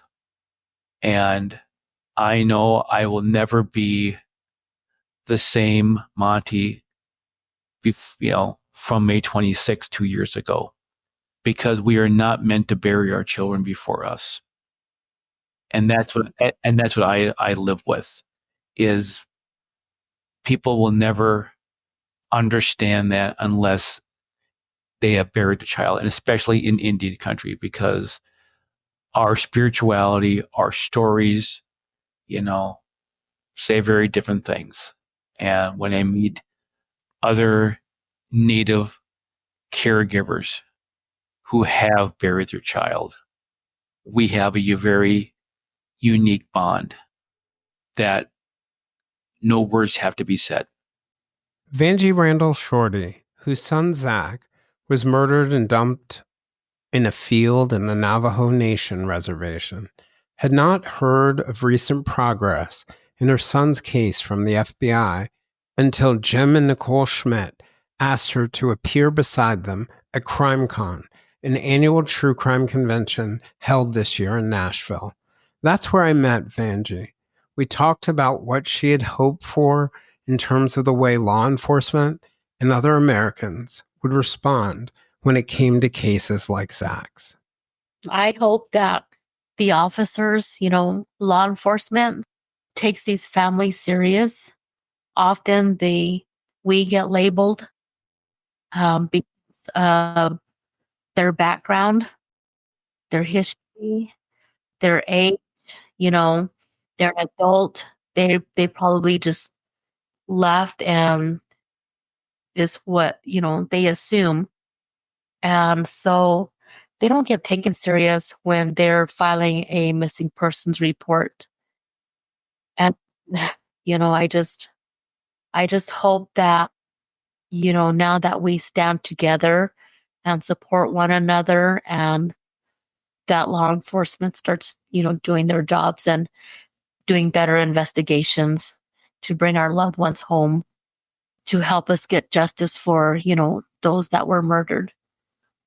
And I know I will never be the same Monty, from May 26, 2 years ago. because we are not meant to bury our children before us. And that's what I live with, is people will never understand that unless they have buried a child, and especially in Indian country, because our spirituality, our stories, say very different things. And when I meet other Native caregivers who have buried their child, we have a very unique bond that no words have to be said. Vangie Randall-Shorty, whose son Zach was murdered and dumped in a field in the Navajo Nation reservation, had not heard of recent progress in her son's case from the FBI until Jim and Nichole Schmidt asked her to appear beside them at CrimeCon, an annual true crime convention held this year in Nashville. That's where I met Vangie. We talked about what she had hoped for in terms of the way law enforcement and other Americans would respond when it came to cases like Zach's. I hope that the officers, law enforcement, takes these families serious. Often we get labeled because of their background, their history, their age. They're an adult. They probably just left, and is what they assume. So they don't get taken serious when they're filing a missing persons report. And, I just hope that, now that we stand together and support one another, and that law enforcement starts, doing their jobs and doing better investigations to bring our loved ones home, to help us get justice for, those that were murdered.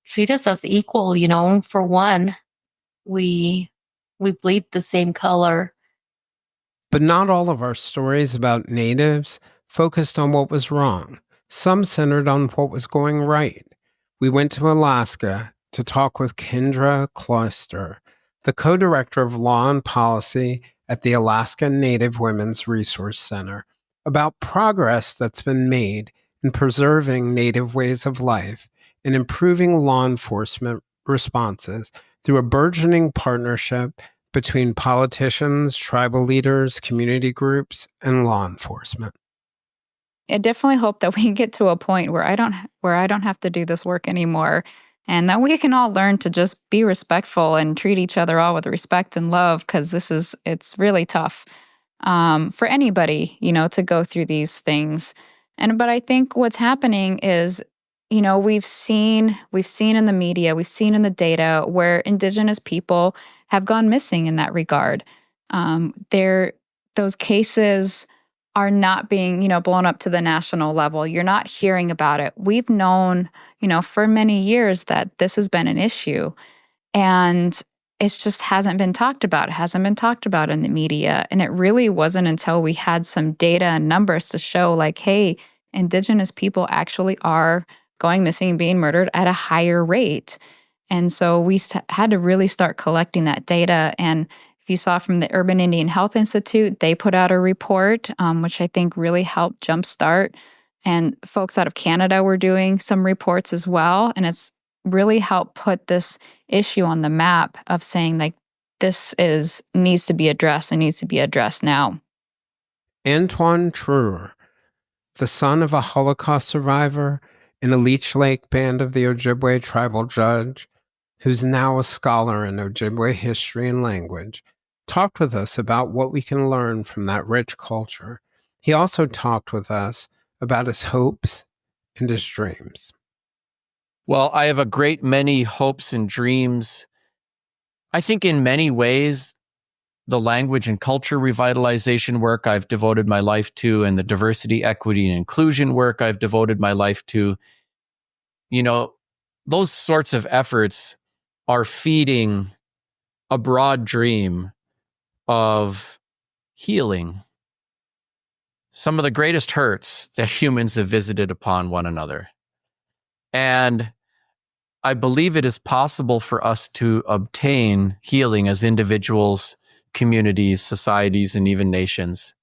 Treat us as equal, for one, we bleed the same color. But not all of our stories about natives focused on what was wrong. Some centered on what was going right. We went to Alaska to talk with Kendra Kloster, the co-director of law and policy at the Alaska Native Women's Resource Center, about progress that's been made in preserving Native ways of life and improving law enforcement responses through a burgeoning partnership between politicians, tribal leaders, community groups, and law enforcement. I definitely hope that we get to a point where I don't have to do this work anymore, and that we can all learn to just be respectful and treat each other all with respect and love, because it's really tough for anybody, to go through these things. But I think what's happening is, we've seen in the media, we've seen in the data where Indigenous people have gone missing in that regard. Those cases are not being, blown up to the national level. You're not hearing about it. We've known, for many years that this has been an issue, and it just hasn't been talked about. It hasn't been talked about in the media. And it really wasn't until we had some data and numbers to show, like, hey, Indigenous people actually are going missing and being murdered at a higher rate. And so we had to really start collecting that data. And if you saw from the Urban Indian Health Institute, they put out a report, which I think really helped jumpstart. And folks out of Canada were doing some reports as well. And it's really helped put this issue on the map of saying, like, this needs to be addressed and needs to be addressed now. Antoine Truer, the son of a Holocaust survivor and a Leech Lake band of the Ojibwe tribal judge, who's now a scholar in Ojibwe history and language, talked with us about what we can learn from that rich culture. He also talked with us about his hopes and his dreams. Well, I have a great many hopes and dreams. I think in many ways, the language and culture revitalization work I've devoted my life to, and the diversity, equity, and inclusion work I've devoted my life to, those sorts of efforts are feeding a broad dream of healing some of the greatest hurts that humans have visited upon one another. And I believe it is possible for us to obtain healing as individuals, communities, societies, and even nations.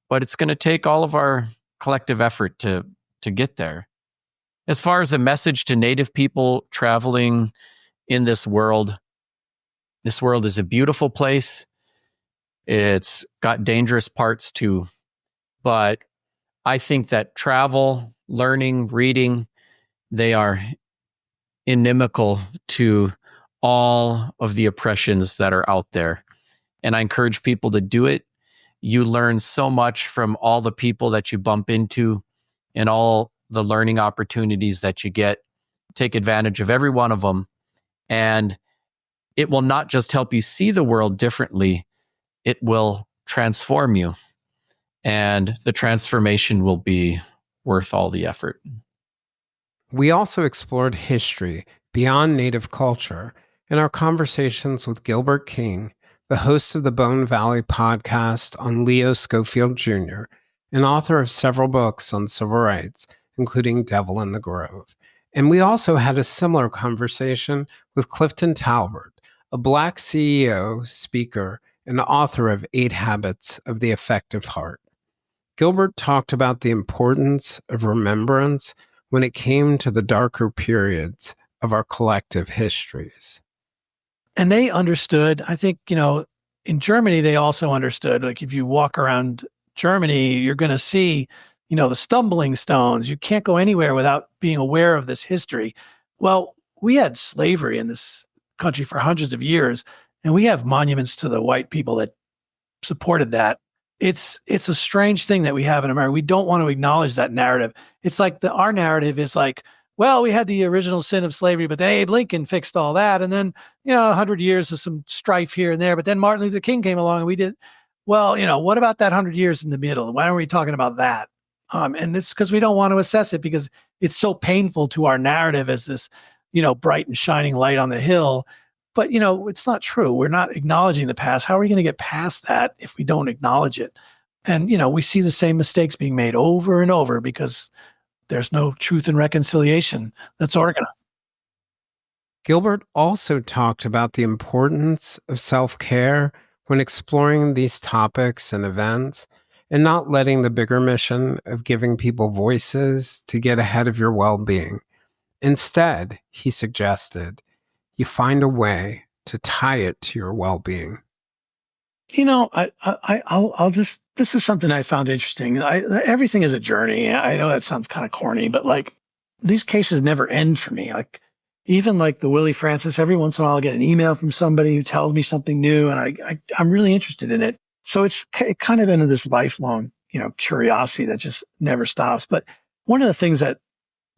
But it's going to take all of our collective effort to get there. As far as a message to Native people traveling in this world is a beautiful place. It's got dangerous parts too. But I think that travel, learning, reading, they are inimical to all of the oppressions that are out there. And I encourage people to do it. You learn so much from all the people that you bump into and all the learning opportunities that you get. Take advantage of every one of them. And it will not just help you see the world differently, it will transform you. And the transformation will be worth all the effort. We also explored history beyond Native culture in our conversations with Gilbert King, the host of the Bone Valley podcast on Leo Schofield Jr., and author of several books on civil rights, including Devil in the Grove. And we also had a similar conversation with Clifton Taulbert, a Black CEO, speaker, and author of 8 Habits of the Effective Heart. Gilbert talked about the importance of remembrance when it came to the darker periods of our collective histories. And they understood, I think, in Germany, they also understood, like if you walk around Germany, you're going to see, the stumbling stones. You can't go anywhere without being aware of this history. Well, we had slavery in this country for hundreds of years, and we have monuments to the white people that supported that. It's a strange thing that we have in America. We don't want to acknowledge that narrative. It's like our narrative is like, well, we had the original sin of slavery, but then Abe Lincoln fixed all that. And then, 100 years of some strife here and there, but then Martin Luther King came along and we did, well, what about that 100 years in the middle? Why aren't we talking about that? And it's because we don't want to assess it because it's so painful to our narrative as this, bright and shining light on the hill. But, it's not true. We're not acknowledging the past. How are we going to get past that if we don't acknowledge it? And, we see the same mistakes being made over and over because there's no truth and reconciliation that's organized. Gilbert also talked about the importance of self-care when exploring these topics and events and not letting the bigger mission of giving people voices to get ahead of your well-being. Instead, he suggested, you find a way to tie it to your well-being. I'll just, this is something I found interesting. Everything is a journey. I know that sounds kind of corny, but like these cases never end for me. Like even like the Willie Francis, every once in a while I get an email from somebody who tells me something new and I'm really interested in it. So it kind of into this lifelong, curiosity that just never stops. But one of the things that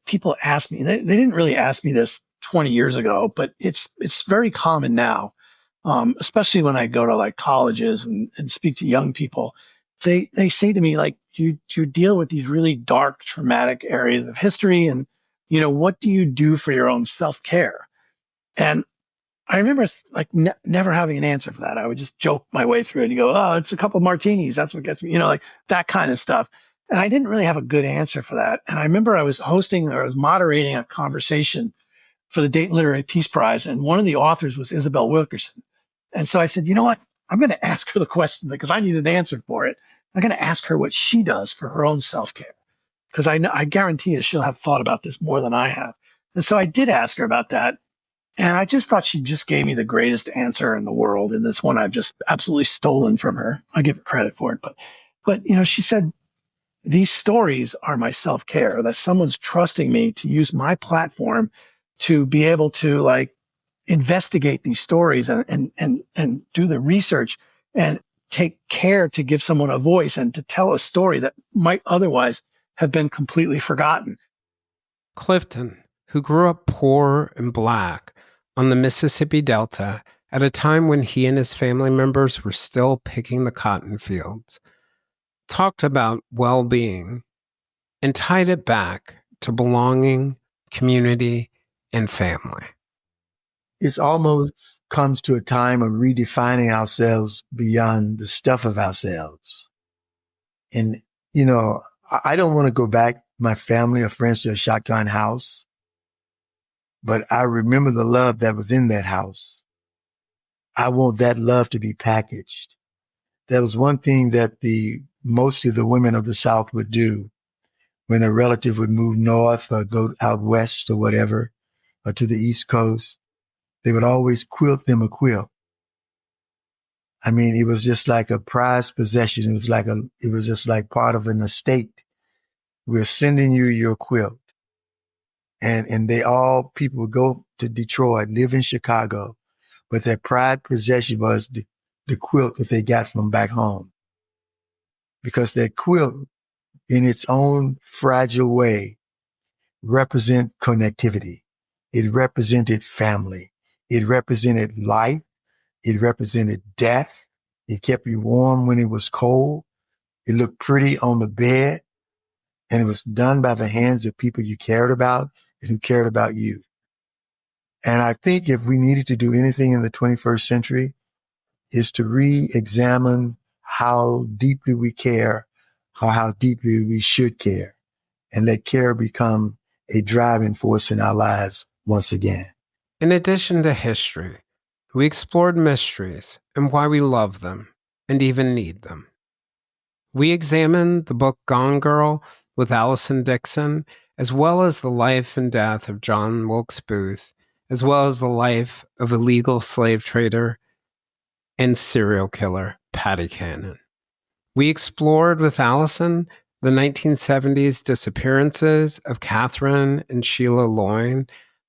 people ask me, they didn't really ask me this 20 years ago, but it's very common now. Especially when I go to like colleges and speak to young people, they say to me, like, you deal with these really dark, traumatic areas of history. And, what do you do for your own self-care? And I remember like never having an answer for that. I would just joke my way through it and go, oh, it's a couple of martinis. That's what gets me, like that kind of stuff. And I didn't really have a good answer for that. And I remember I was moderating a conversation for the Dayton Literary Peace Prize. And one of the authors was Isabel Wilkerson. And so I said, you know what? I'm going to ask her the question because I need an answer for it. I'm going to ask her what she does for her own self-care because I guarantee you she'll have thought about this more than I have. And so I did ask her about that. And I just thought she just gave me the greatest answer in the world. And this one I've just absolutely stolen from her. I give her credit for it. But she said, these stories are my self-care, that someone's trusting me to use my platform to be able to like investigate these stories and do the research and take care to give someone a voice and to tell a story that might otherwise have been completely forgotten. Clifton, who grew up poor and Black on the Mississippi Delta at a time when he and his family members were still picking the cotton fields, talked about well-being and tied it back to belonging, community, and family. It's almost comes to a time of redefining ourselves beyond the stuff of ourselves. And, I don't want to go back, my family or friends, to a shotgun house. but I remember the love that was in that house. I want that love to be packaged. That was one thing that mostly the women of the South would do when a relative would move north or go out west or whatever, or to the East Coast. They would always quilt them a quilt. I mean, it was just like a prized possession. It was just like part of an estate. We're sending you your quilt. And people would go to Detroit, live in Chicago, but their pride possession was the quilt that they got from back home. Because that quilt, in its own fragile way, represent connectivity. It represented family. It represented life. It represented death. It kept you warm when it was cold. It looked pretty on the bed. And it was done by the hands of people you cared about and who cared about you. And I think if we needed to do anything in the 21st century, is to re-examine how deeply we care, or how deeply we should care, and let care become a driving force in our lives once again. In addition to history, we explored mysteries and why we love them and even need them. We examined the book Gone Girl with Allison Dickson, as well as the life and death of John Wilkes Booth, as well as the life of illegal slave trader and serial killer Patty Cannon. We explored with Allison the 1970s disappearances of Catherine and Sheila Loyne,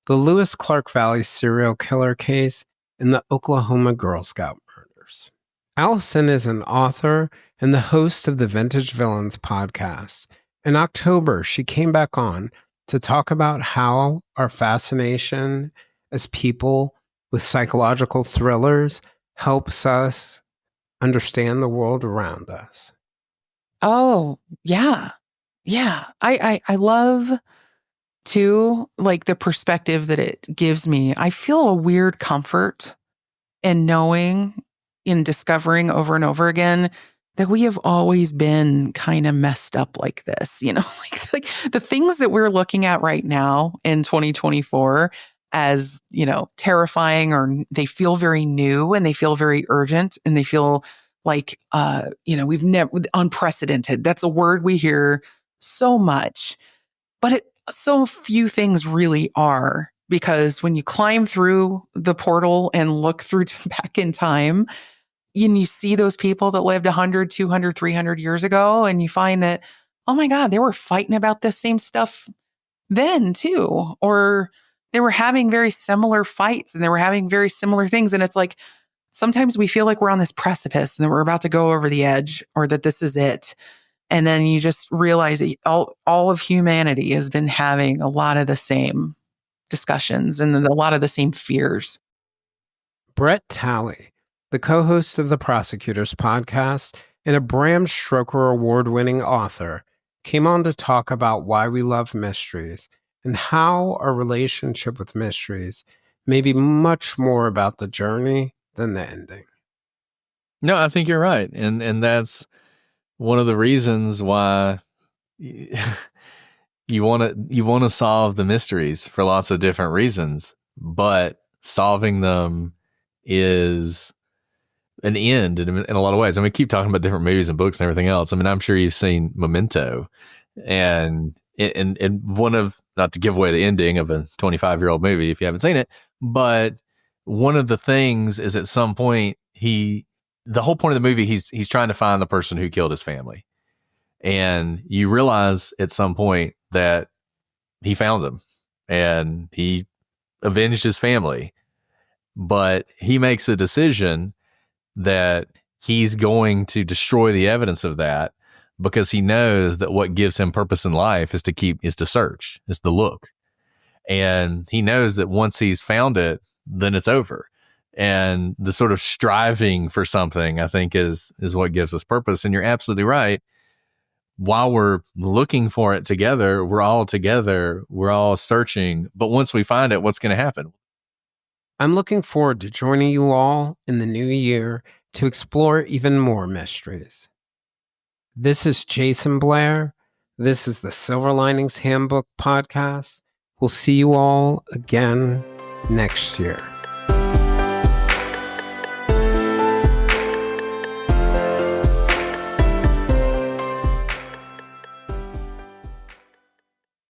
the Lewis Clark Valley serial killer case, and the Oklahoma Girl Scout murders. Allison is an author and the host of the Vintage Villains podcast. In October, she came back on to talk about how our fascination as people with psychological thrillers helps us understand the world around us. Oh, yeah. Yeah. I love too, like the perspective that it gives me. I feel a weird comfort in knowing, in discovering over and over again that we have always been kind of messed up like this, like the things that we're looking at right now in 2024 as, terrifying, or they feel very new and they feel very urgent and they feel like, we've never unprecedented. That's a word we hear so much, but so few things really are, because when you climb through the portal and look through back in time, and you see those people that lived 100, 200, 300 years ago, and you find that, oh my God, they were fighting about this same stuff then too, or they were having very similar fights and they were having very similar things. And it's like, sometimes we feel like we're on this precipice and that we're about to go over the edge, or that this is it. And then you just realize that all of humanity has been having a lot of the same discussions and a lot of the same fears. Brett Talley, the co-host of the Prosecutors podcast and a Bram Stoker award-winning author, came on to talk about why we love mysteries and how our relationship with mysteries may be much more about the journey than the ending. No, I think you're right. And that's one of the reasons why you want to solve the mysteries for lots of different reasons, but solving them is an end in a lot of ways. I mean, we keep talking about different movies and books and everything else. I mean, I'm sure you've seen Memento, and one of, not to give away the ending of a 25-year-old movie if you haven't seen it, but one of the things is at some point the whole point of the movie, he's trying to find the person who killed his family. And you realize at some point that he found them and he avenged his family. But he makes a decision that he's going to destroy the evidence of that, because he knows that what gives him purpose in life is to search, is to look. And he knows that once he's found it, then it's over. And the sort of striving for something, I think, is what gives us purpose. And you're absolutely right. While we're looking for it together, we're all searching. But once we find it, what's going to happen? I'm looking forward to joining you all in the new year to explore even more mysteries. This is Jason Blair. This is the Silver Linings Handbook podcast. We'll see you all again next year.